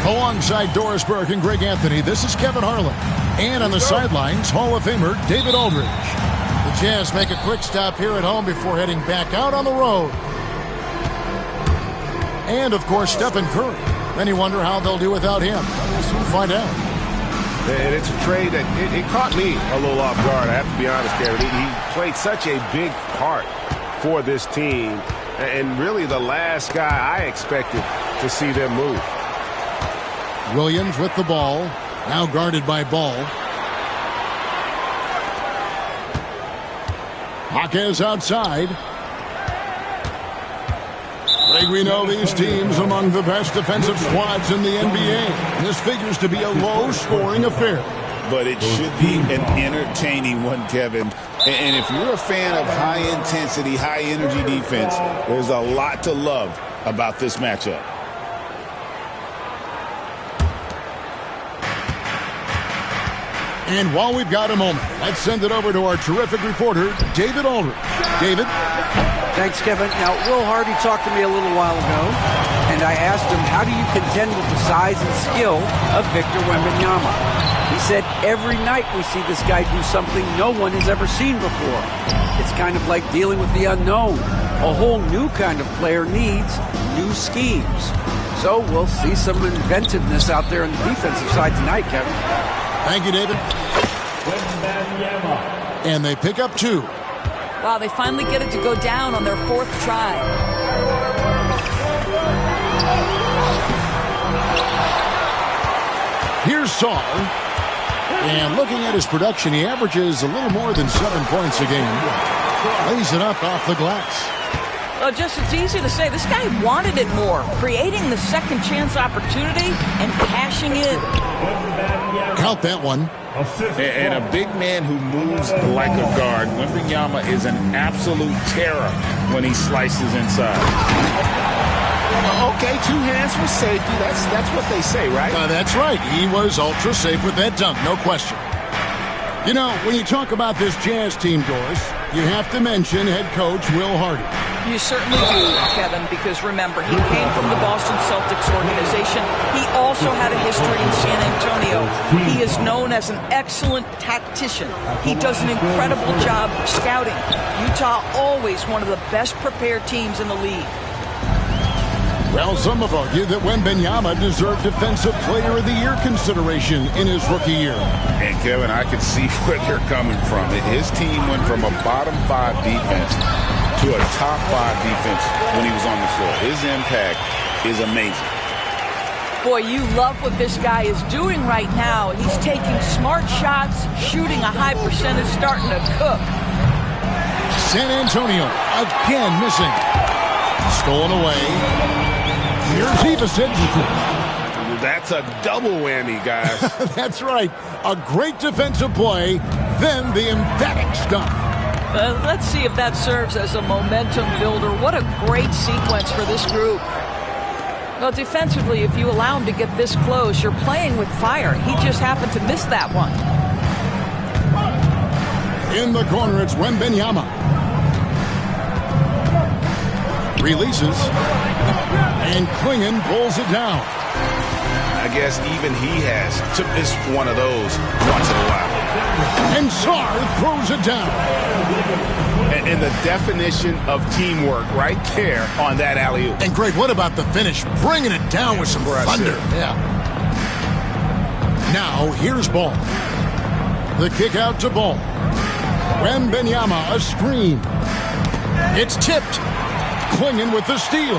Alongside Doris Burke and Greg Anthony, this is Kevin Harlan. And on the sidelines, Hall of Famer David Aldridge. The Jazz make a quick stop here at home before heading back out on the road. And, of course, Stephen Curry. Many wonder how they'll do without him. We'll soon find out. And it's a trade that it caught me a little off guard, I have to be honest, Kevin. He played such a big part for this team. And really the last guy I expected to see them move. Williams with the ball, now guarded by Ball. Jaquez outside. Greg, we know these teams among the best defensive squads in the NBA. This figures to be a low-scoring affair. But it should be an entertaining one, Kevin. And if you're a fan of high-intensity, high-energy defense, there's a lot to love about this matchup. And while we've got a moment, let's send it over to our terrific reporter, David Aldridge. David? Thanks, Kevin. Now, Will Hardy talked to me a little while ago, and I asked him, how do you contend with the size and skill of Victor Wembanyama? He said, every night we see this guy do something no one has ever seen before. It's kind of like dealing with the unknown. A whole new kind of player needs new schemes. So we'll see some inventiveness out there on the defensive side tonight, Kevin. Thank you, David. And they pick up 2. Wow, they finally get it to go down on their 4th try. Here's Saul. And looking at his production, he averages a little more than 7 points a game. Lays it up off the glass. Well, just it's easy to say. This guy wanted it more, creating the second chance opportunity and cashing in. Count that one. And a big man who moves like a guard. Wembanyama is an absolute terror when he slices inside. Okay, 2 hands for safety. That's what they say, right? That's right. He was ultra safe with that dunk, no question. You know, when you talk about this Jazz team, Doris, you have to mention head coach Will Hardy. You certainly do, Kevin, because remember, he came from the Boston Celtics organization. He also had a history in San Antonio. He is known as an excellent tactician. He does an incredible job scouting. Utah always one of the best prepared teams in the league. Well, some have argued that Wembanyama deserved Defensive Player of the Year consideration in his rookie year. And, Kevin, I can see where they're coming from. His team went from a bottom 5 defense to a top 5 defense when he was on the floor. His impact is amazing. Boy, you love what this guy is doing right now. He's taking smart shots, shooting a high percentage, starting to cook. San Antonio again missing. Stolen away. Here's Iverson. That's a double whammy, guys. That's right. A great defensive play, then the emphatic stuff. Let's see if that serves as a momentum builder. What a great sequence for this group. Well, defensively, if you allow him to get this close, you're playing with fire. He just happened to miss that one. In the corner, it's Wembanyama. Releases. And Klingon pulls it down. I guess even he has to miss one of those once in a while. And Sarr throws it down. And the definition of teamwork right there on that alley-oop. And Greg, what about the finish? Bringing it down with some thunder. Yeah. Now, here's Ball. The kick out to Ball. Wembanyama, a screen. It's tipped. Klingon with the steal.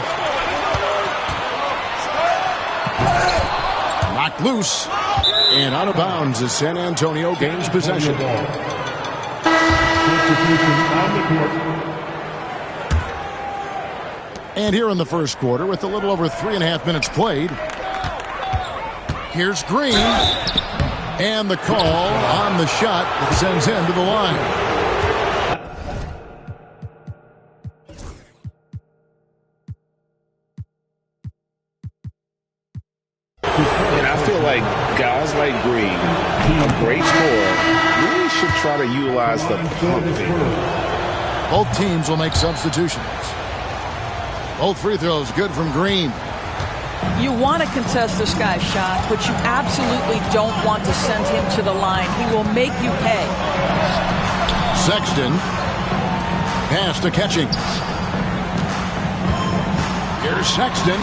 Knocked loose. And out of bounds as San Antonio gains possession. And here in the first quarter, with a little over 3.5 minutes played, here's Green. And the call on the shot that sends him to the line. And I feel like guys like Green, a great scorer, really should try to utilize the pump fake. Both teams will make substitutions. Both free throws good from Green. You want to contest this guy's shot, but you absolutely don't want to send him to the line. He will make you pay. Sexton. Pass to Catching. Here's Sexton.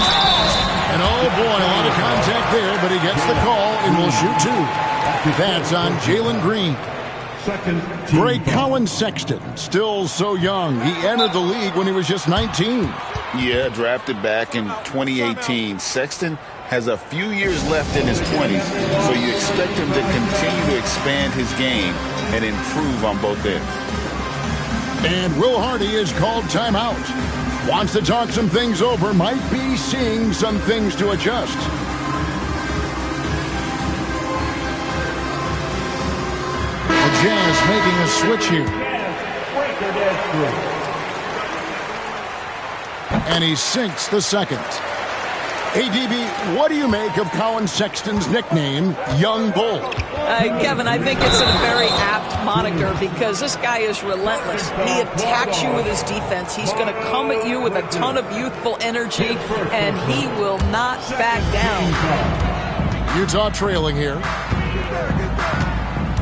And oh boy, a lot of contact there, but he gets the call and will shoot two. That's on Jalen Green. Great Colin Sexton, still so young. He entered the league when he was just 19. Yeah, drafted back in 2018. Sexton has a few years left in his 20s, so you expect him to continue to expand his game and improve on both ends. And Will Hardy is called timeout. Wants to talk some things over, might be seeing some things to adjust. The Jazz making a switch here. And he sinks the second. ADB, what do you make of Colin Sexton's nickname, Young Bull? Kevin, I think it's a very apt moniker because this guy is relentless. He attacks you with his defense. He's going to come at you with a ton of youthful energy, and he will not back down. Utah trailing here.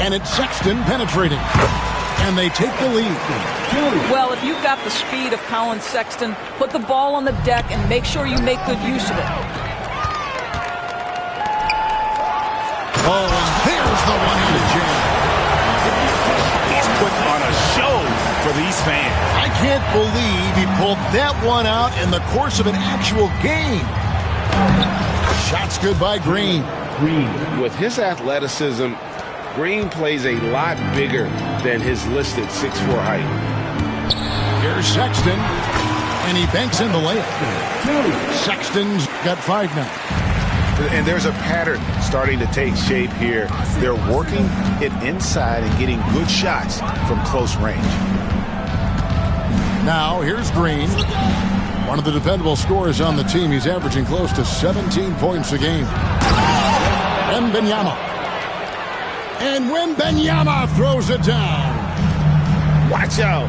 And it's Sexton penetrating. And they take the lead. Well, if you've got the speed of Colin Sexton, put the ball on the deck and make sure you make good use of it. Oh, and there's the one-handed jam. He's putting on a show for these fans. I can't believe he pulled that one out in the course of an actual game. Shots good by Green. With his athleticism, Green plays a lot bigger than his listed 6'4" height. Here's Sexton, and he banks in the layup. Sexton's got 5 now. And there's a pattern starting to take shape here. They're working it inside and getting good shots from close range. Now, here's Green. One of the dependable scorers on the team. He's averaging close to 17 points a game. Wembanyama. And Wembanyama throws it down. Watch out.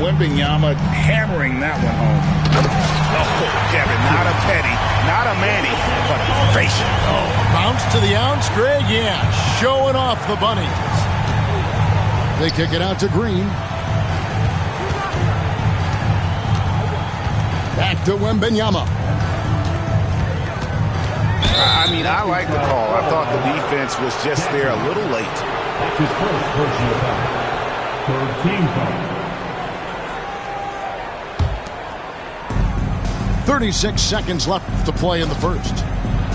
Wembanyama hammering that one home. Oh, Kevin, not a Petty, not a Manny, but a facial. Oh, bounce to the ounce, Greg? Yeah, showing off the bunnies. They kick it out to Green. Back to Wembanyama. I mean, I like the call. I thought the defense was just there a little late. That's his first personal foul. Third team foul. 36 seconds left to play in the first.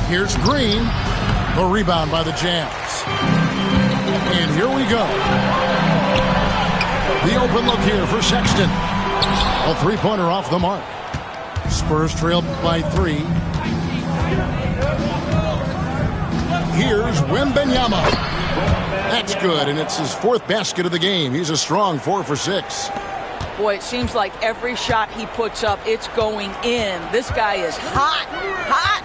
Here's Green. The rebound by the Jazz. And here we go. The open look here for Sexton. A three-pointer off the mark. Spurs trail by 3. Here's Wembanyama. That's good, and it's his 4th basket of the game. He's a strong 4 for 6. Boy, it seems like every shot he puts up, it's going in. This guy is hot, hot.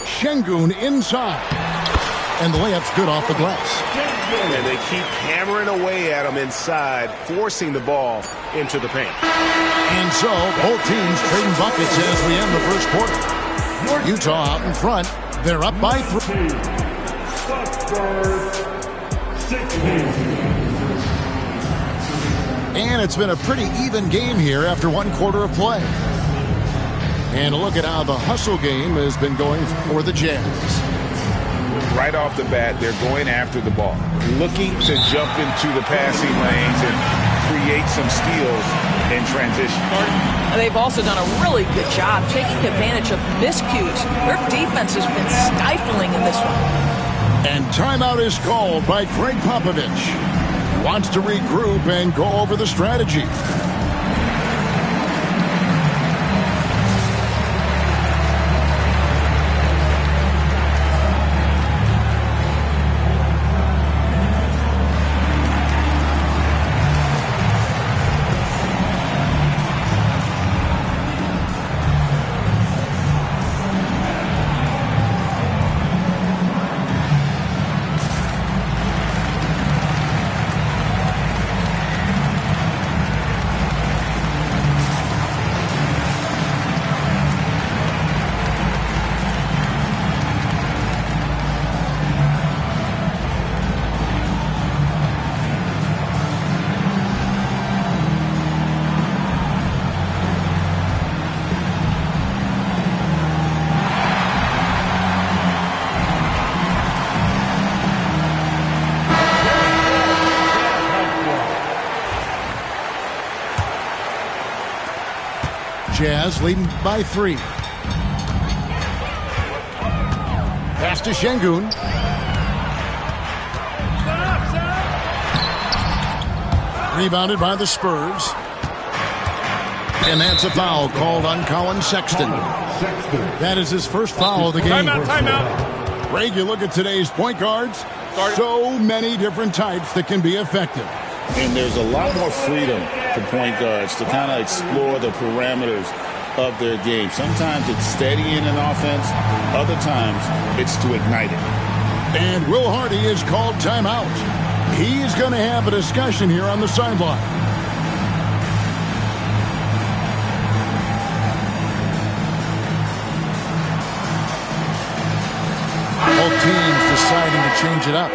Şengün inside. And the layup's good off the glass. And they keep hammering away at him inside, forcing the ball into the paint. And so, both teams trading buckets as we end the first quarter. Utah out in front. They're up by 3. And it's been a pretty even game here after 1 quarter of play. And a look at how the hustle game has been going for the Jazz. Right off the bat, they're going after the ball, looking to jump into the passing lanes and create some steals in transition. They've also done a really good job taking advantage of miscues. Their defense has been stifling in this one. And timeout is called by Greg Popovich. Wants to regroup and go over the strategy. Jazz leading by 3. Pass to Şengün. Rebounded by the Spurs. And that's a foul called on Colin Sexton. That is his first foul of the game. Timeout. Greg, you look at today's point guards. So many different types that can be effective. And there's a lot more freedom for point guards to kind of explore the parameters of their game. Sometimes it's steadying an offense. Other times it's to ignite it. And Will Hardy is called timeout. He's going to have a discussion here on the sideline. Both teams deciding to change it up.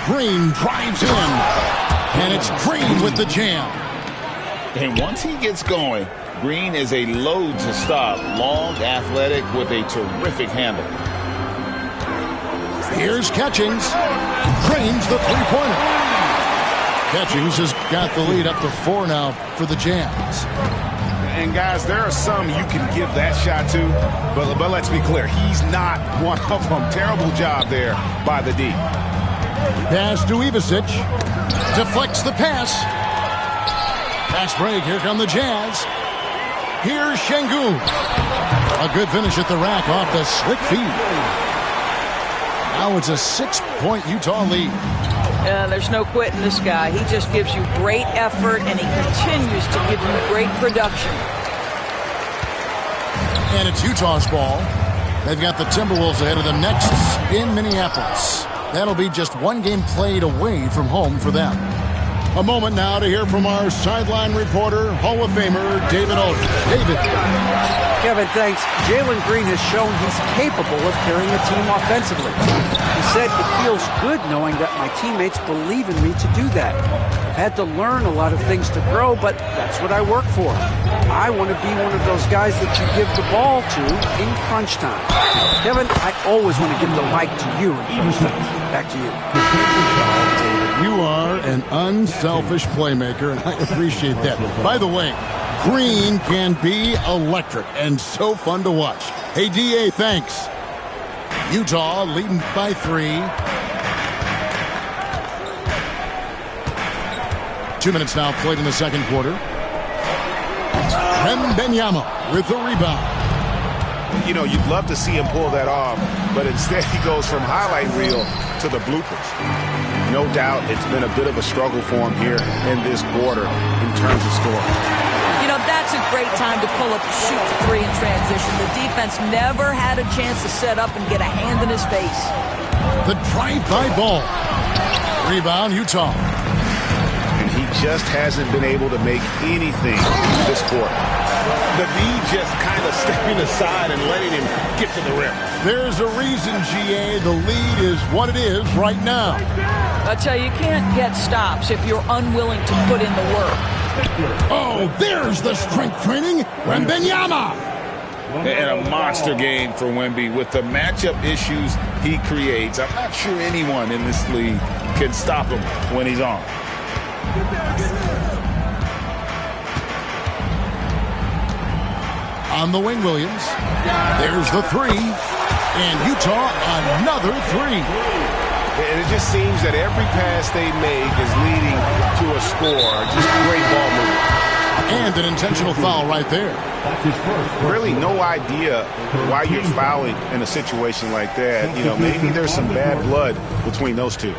Green drives in, and it's Green with the jam. And once he gets going, Green is a load to stop. Long, athletic, with a terrific handle. Here's Catchings. Drains the three-pointer. Catchings has got the lead up to 4 now for the Jazz. And guys, there are some you can give that shot to, but let's be clear, he's not one of them. Terrible job there by the D. Pass to Ivicic. Deflects the pass. Pass break. Here come the Jazz. Here's Şengün. A good finish at the rack off the slick feed. Now it's a 6-point Utah lead. There's no quitting this guy. He just gives you great effort, and he continues to give you great production. And it's Utah's ball. They've got the Timberwolves ahead of them next in Minneapolis. That'll be just 1 game played away from home for them. A moment now to hear from our sideline reporter, Hall of Famer David Aldridge. David. Kevin, thanks. Jalen Green has shown he's capable of carrying a team offensively. He said it feels good knowing that my teammates believe in me to do that. I've had to learn a lot of things to grow, but that's what I work for. I want to be one of those guys that you give the ball to in crunch time. Kevin, I always want to give the mic to you in crunch time. Back to you. You are an unselfish playmaker, and I appreciate that. By the way, Green can be electric and so fun to watch. Hey, D.A., thanks. Utah leading by 3. 2 minutes now played in the second quarter. Wembanyama with the rebound. You know, you'd love to see him pull that off, but instead he goes from highlight reel to the bloopers. No doubt it's been a bit of a struggle for him here in this quarter in terms of scoring. You know, that's a great time to pull up and shoot the 3 in transition. The defense never had a chance to set up and get a hand in his face. The drive-by ball. Rebound, Utah. And he just hasn't been able to make anything this quarter. The D just kind of stepping aside and letting him get to the rim. There's a reason, GA, the lead is what it is right now. I tell you, you can't get stops if you're unwilling to put in the work. Oh, there's the strength training. Wembanyama. And a monster game for Wemby with the matchup issues he creates. I'm not sure anyone in this league can stop him when he's on. On the wing, Williams. There's the 3. And Utah, another 3. And it just seems that every pass they make is leading to a score. Just great ball movement. And an intentional foul right there. Really no idea why you're fouling in a situation like that. You know, maybe there's some bad blood between those two.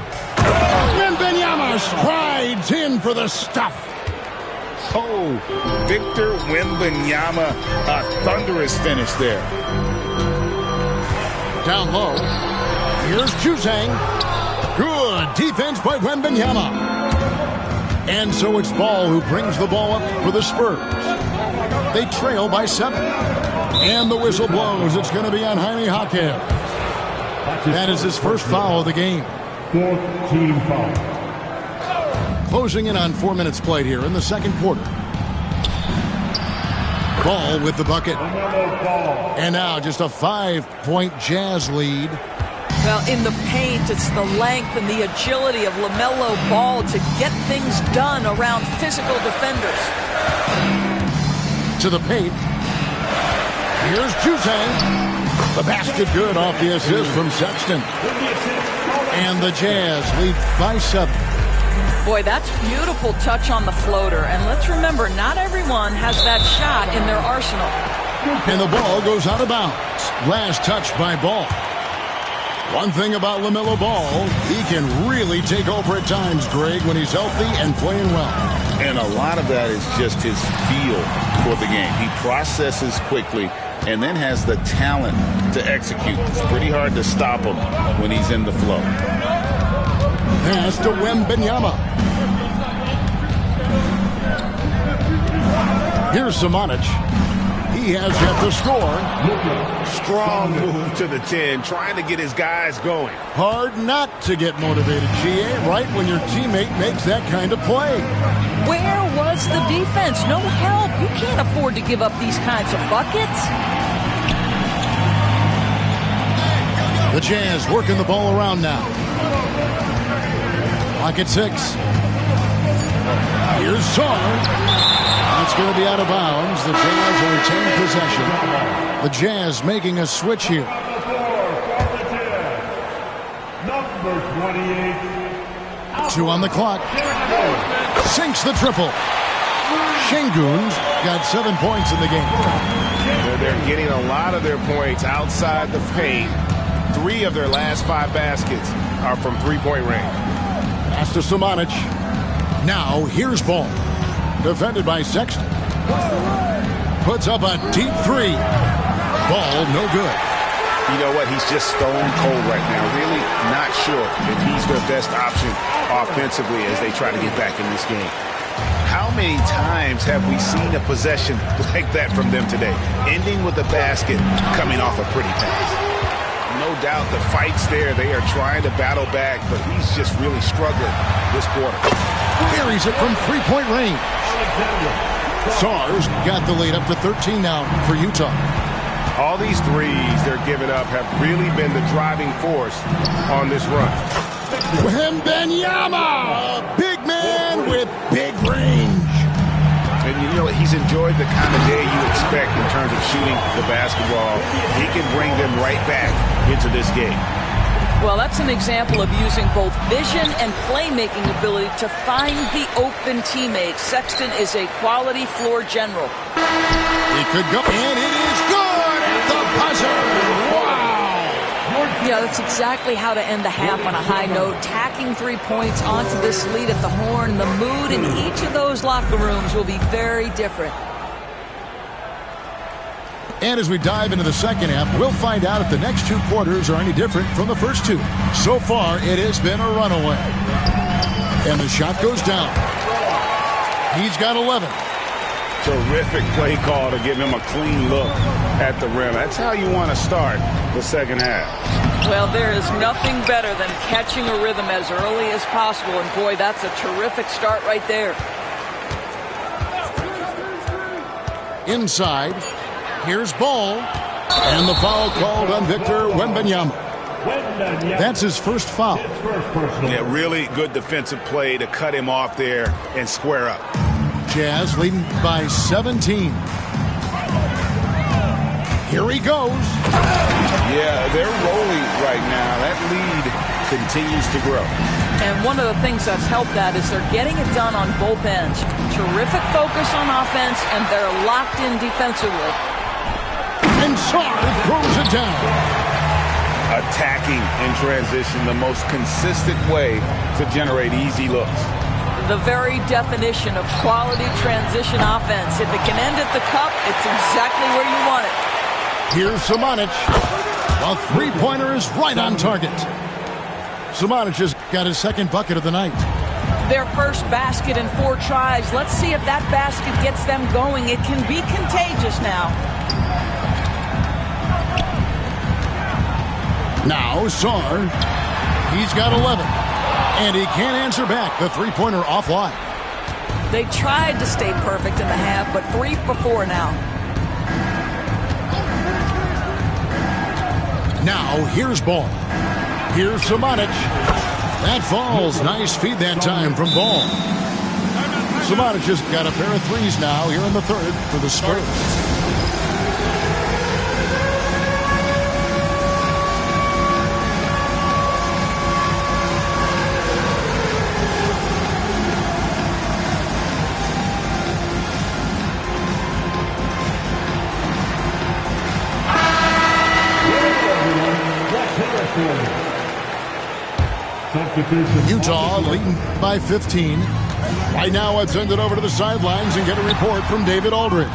Wembanyama strides in for the stuff. Oh, Victor Wembanyama, a thunderous finish there. Down low. Here's Juzang. Good defense by Wembanyama. And so it's Ball who brings the ball up for the Spurs. They trail by 7. And the whistle blows. It's going to be on Jaime Jaquez. That is his first foul of the game. 4th team foul. Closing in on 4 minutes played here in the second quarter. Ball with the bucket. And now just a 5-point Jazz lead. Well, in the paint, it's the length and the agility of LaMelo Ball to get things done around physical defenders. To the paint. Here's Juzang. The basket good off the assist from Sexton. And the Jazz lead by 7. Boy, that's beautiful touch on the floater. And let's remember, not everyone has that shot in their arsenal. And the ball goes out of bounds. Last touch by Ball. One thing about LaMelo Ball, he can really take over at times, Greg, when he's healthy and playing well. And a lot of that is just his feel for the game. He processes quickly and then has the talent to execute. It's pretty hard to stop him when he's in the flow. Pass to Wembanyama. Here's Samanic. He has yet to score. Strong move to the 10, trying to get his guys going. Hard not to get motivated, GA, right when your teammate makes that kind of play. Where was the defense? No help. You can't afford to give up these kinds of buckets. The Jazz working the ball around now. Clock at 6. Here's Sarr. That's going to be out of bounds. The Jazz will retain possession. The Jazz making a switch here. Number 28. 2 on the clock. Sinks the triple. Şengün's got 7 points in the game. They're getting a lot of their points outside the paint. 3 of their last 5 baskets are from three-point range. Pass to Samanic. Now here's Ball. Defended by Sexton. Puts up a deep 3. Ball no good. You know what? He's just stone cold right now. Really not sure if he's their best option offensively as they try to get back in this game. How many times have we seen a possession like that from them today? Ending with a basket, coming off a pretty pass. No doubt the fight's there. They are trying to battle back, but he's just really struggling this quarter. Buries it from three-point range. Sars got the lead up to 13 now for Utah. All these threes they're giving up have really been the driving force on this run. Wembanyama, a big man with big range. And you know, he's enjoyed the kind of day you expect in terms of shooting the basketball. He can bring them right back into this game. Well, that's an example of using both vision and playmaking ability to find the open teammate. Sexton is a quality floor general. He could go, and it is good at the buzzer. Wow! Yeah, that's exactly how to end the half on a high note. Tacking 3 points onto this lead at the horn. The mood in each of those locker rooms will be very different. And as we dive into the second half, we'll find out if the next two quarters are any different from the first two. So far, it has been a runaway. And the shot goes down. He's got 11. Terrific play call to give him a clean look at the rim. That's how you want to start the second half. Well, there is nothing better than catching a rhythm as early as possible. And boy, that's a terrific start right there. Inside. Here's Ball. And the foul called on Victor Wembanyama. That's his first foul. Yeah, really good defensive play to cut him off there and square up. Jazz leading by 17. Here he goes. Yeah, they're rolling right now. That lead continues to grow. And one of the things that's helped that is they're getting it done on both ends. Terrific focus on offense, and they're locked in defensively. And Sarge throws it down. Attacking in transition, the most consistent way to generate easy looks. The very definition of quality transition offense. If it can end at the cup, it's exactly where you want it. Here's Samanic. A three-pointer is right on target. Samanic just got his second bucket of the night. Their first basket in 4 tries. Let's see if that basket gets them going. It can be contagious now. Now, Sar. He's got 11. And he can't answer back. The three-pointer offline. They tried to stay perfect in the half, but 3 for 4 now. Now, here's Ball. Here's Samanic. That falls. Nice feed that time from Ball. Samanic just got a pair of threes now here in the third for the Spurs. Utah leading by 15. Right now, I'd send it over to the sidelines and get a report from David Aldridge.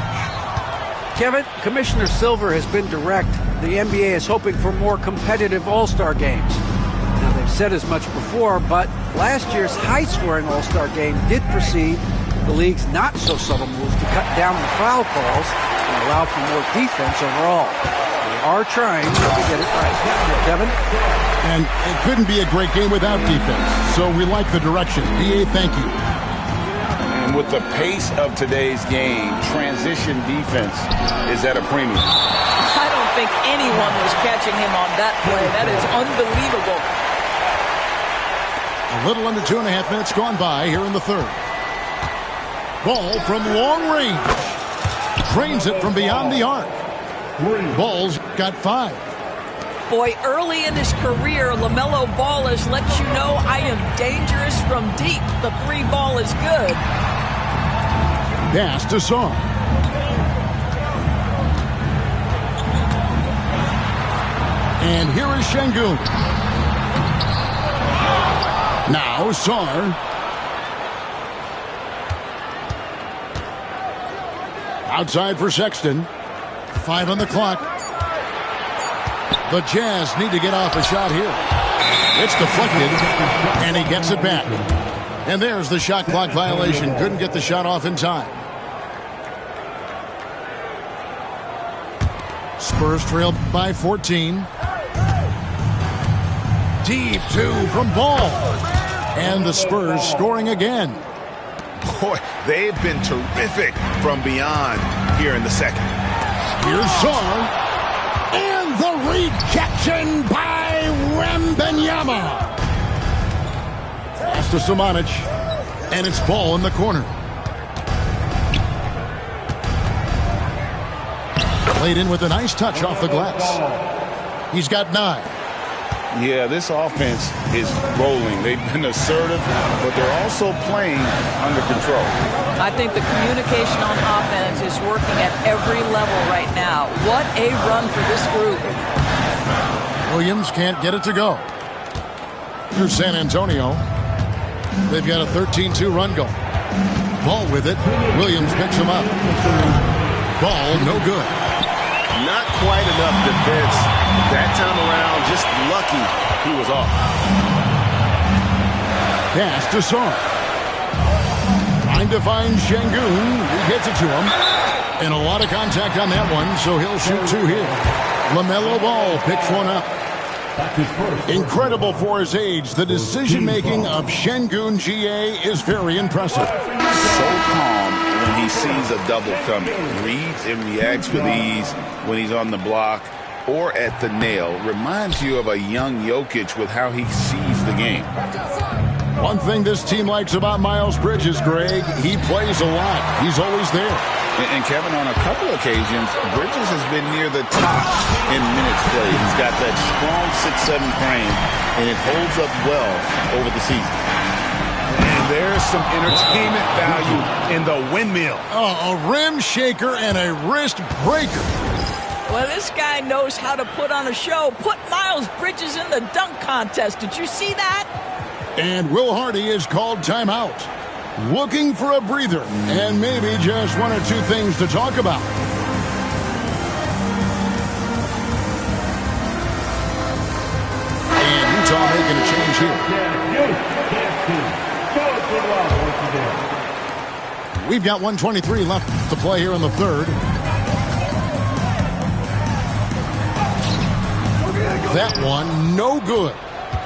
Kevin, Commissioner Silver has been direct. The NBA is hoping for more competitive All-Star games. Now, they've said as much before, but last year's high-scoring All-Star game did precede the league's not-so-subtle move to cut down the foul calls and allow for more defense overall. They are trying to get it right. Kevin? And it couldn't be a great game without defense, so we like the direction. B.A., thank you. And with the pace of today's game, transition defense is at a premium. I don't think anyone was catching him on that play. That is unbelievable. A little under 2.5 minutes gone by here in the third. Ball from long range. Drains it from beyond the arc. Ball's got 5. Boy, early in his career, LaMelo Ball has let you know I am dangerous from deep. The 3 ball is good. Pass to Sar. And here is Şengün. Now Sar. Outside for Sexton. 5 on the clock. The Jazz need to get off a shot here. It's deflected, and he gets it back. And there's the shot clock violation. Couldn't get the shot off in time. Spurs trail by 14. Deep two from Ball. And the Spurs scoring again. Boy, they've been terrific from beyond here in the second. Here's Song. And the rejection by Wembanyama. Pass to Samanic. And it's Ball in the corner. Played in with a nice touch off the glass. He's got 9. Yeah, this offense is rolling. They've been assertive, but they're also playing under control. I think the communication on offense is working at every level right now. What a run for this group. Williams can't get it to go. Here's San Antonio. They've got a 13-2 run going. Ball with it. Williams picks him up. Ball no good. Not quite enough defense that time around. Just lucky he was off. Pass to Song. Trying to find Şengün. He gets it to him. And a lot of contact on that one, so he'll shoot 2 here. LaMelo Ball picks one up. Incredible for his age. The decision-making of Şengün GA is very impressive. So calm when he sees a double coming. Reads and reacts with ease when he's on the block or at the nail. Reminds you of a young Jokic with how he sees the game. One thing this team likes about Miles Bridges, Greg, he plays a lot. He's always there. And Kevin, on a couple occasions, Bridges has been near the top in minutes played. He's got that strong 6'7" frame, and it holds up well over the season. And there's some entertainment value in the windmill. Oh, a rim shaker and a wrist breaker. Well, this guy knows how to put on a show. Put Miles Bridges in the dunk contest. Did you see that? And Will Hardy is called timeout. Looking for a breather and maybe just 1 or 2 things to talk about. And Utah making a change here. We've got 1:23 left to play here in the third. That one, no good.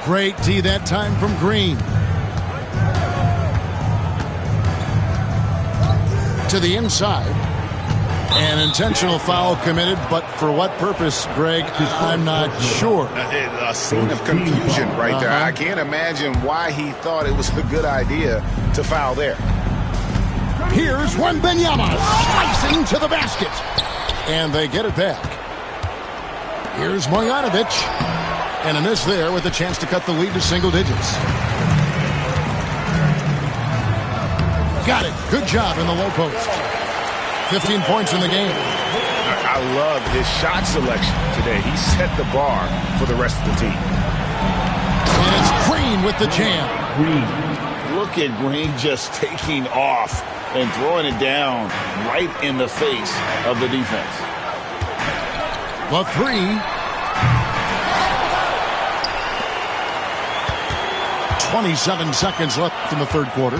Great D that time from Green. To the inside. An intentional foul committed, but for what purpose, Greg, I'm not sure. A scene of confusion right there. I can't imagine why he thought it was a good idea to foul there. Here's Wembanyama slicing to the basket. And they get it back. Here's Marjanovic. And a miss there with a chance to cut the lead to single digits. Got it. Good job in the low post. 15 points in the game. I love his shot selection today. He set the bar for the rest of the team. And it's Green with the jam. Look at Green just taking off and throwing it down right in the face of the defense. The 3. 27 seconds left in the third quarter.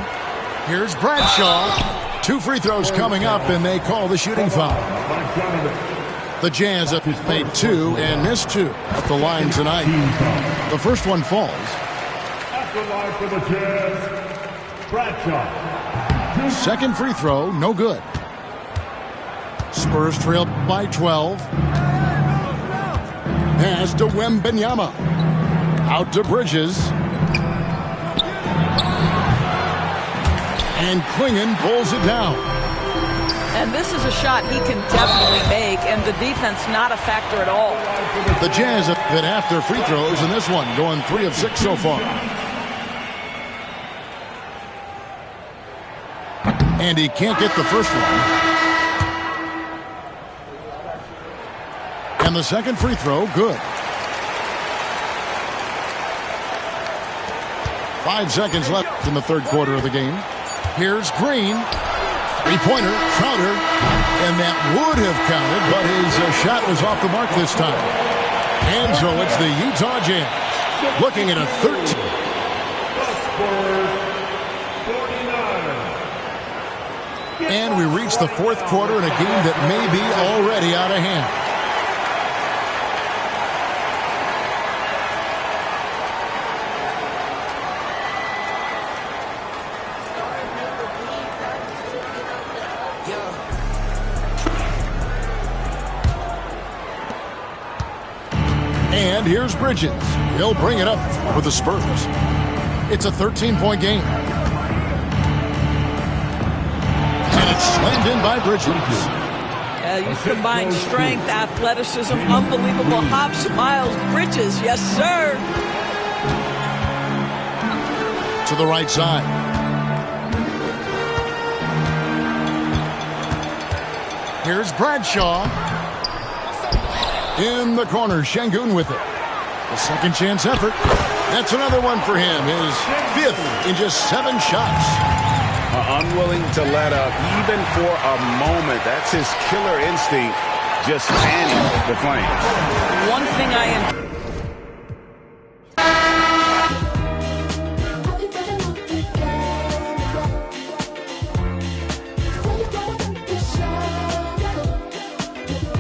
Here's Bradshaw. 2 free throws coming up, and they call the shooting foul. The Jazz have made 2 and missed 2 at the line tonight. The first one falls. At the line for the Jazz, Bradshaw. Second free throw, no good. Spurs trail by 12. Pass to Wembanyama. Out to Bridges. And Klingon pulls it down. And this is a shot he can definitely make, and the defense not a factor at all. The Jazz have been after free throws in this one, going 3 of 6 so far. And he can't get the first one. And the second free throw, good. 5 seconds left in the third quarter of the game. Here's Green. 3-pointer, Crowder. And that would have counted, but his shot was off the mark this time. And so it's the Utah Jazz looking at a 13. And we reach the fourth quarter in a game that may be already out of hand. And here's Bridges. He'll bring it up for the Spurs. It's a 13-point game. And it's slammed in by Bridges. You combine strength, athleticism, unbelievable hops. Miles Bridges, yes, sir. To the right side. Here's Bradshaw. In the corner, Şengün with it. A second chance effort. That's another one for him. His fifth in just 7 shots. Unwilling to let up even for a moment. That's his killer instinct, just fanning the flames. One thing I am...